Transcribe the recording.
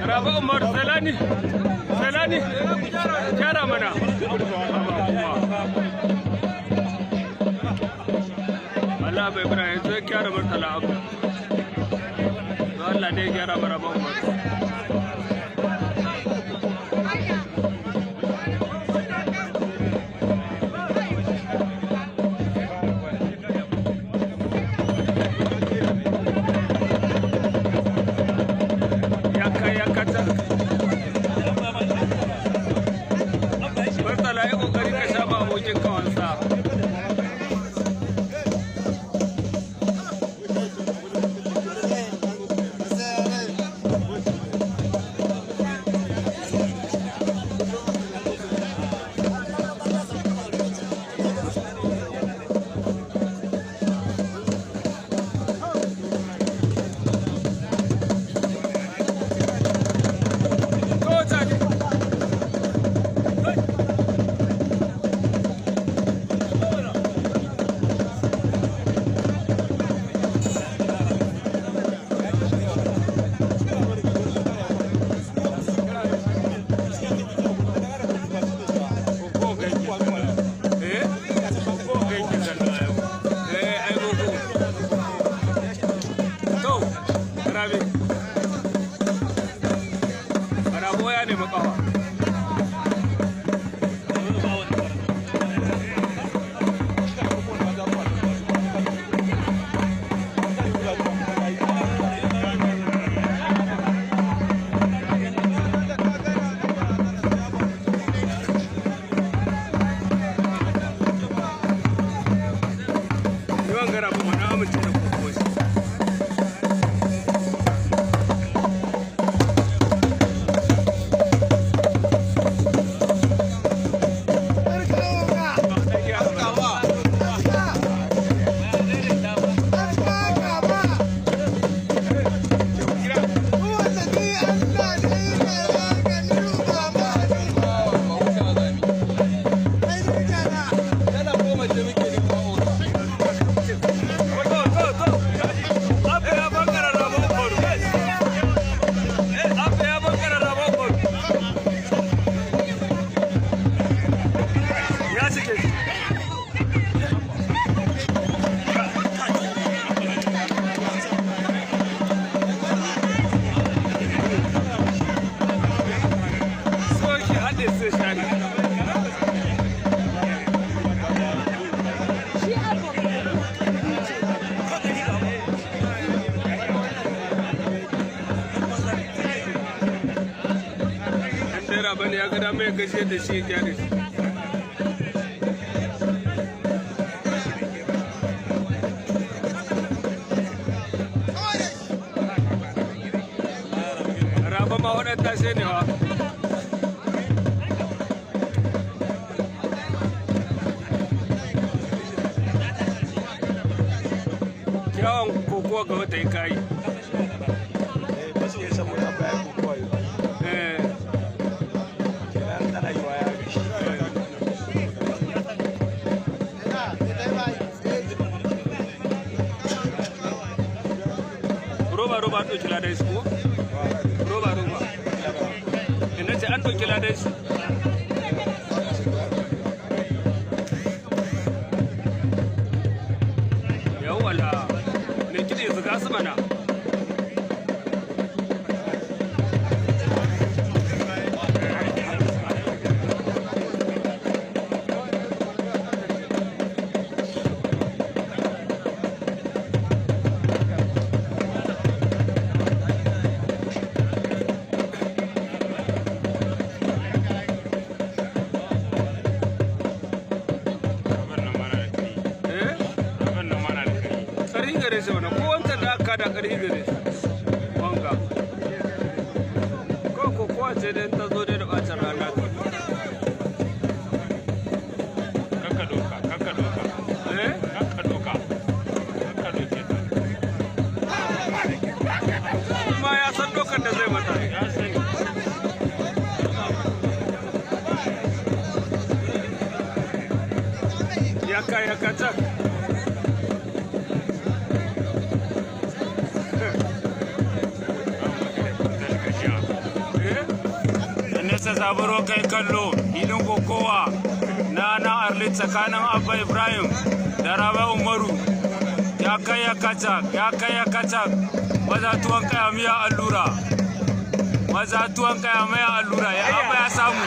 Raba Umar Salani gyara mana Allah bai bira yanzu ya gyara Murtala Abu to Allah dai gyara mana Raba Umar Murtala ya kokari ka sha ba abokin kawansa. Boya ne makawa. Yawan gara ba na amince da kokowai. Bane ya ga dama ya gashe da shi ya da shi. Raba ma waɗanda sai ne wa. Kyawun kokowa ga wata yi kayi. Roba an ɗauki ladan shi ko? Roba. Ina ce an ɗauki ladan shi. Yawwala, mai kiɗi zuga su mana. Gare shi wannan ko wanda da aka da ƙarfi gare shi wanga ko ce da ta zo da bacin rana kakka doka kuma ya san dokan da zai mata ya kai ya kacak. Nesa zaburo kai kallo hilin kokowa na Arlit tsakanin Abba Ibrahim da Rabe Umaru. Ya kai ya kacak. Maza tuwon kaya miya allura. Ya Abba ya samu.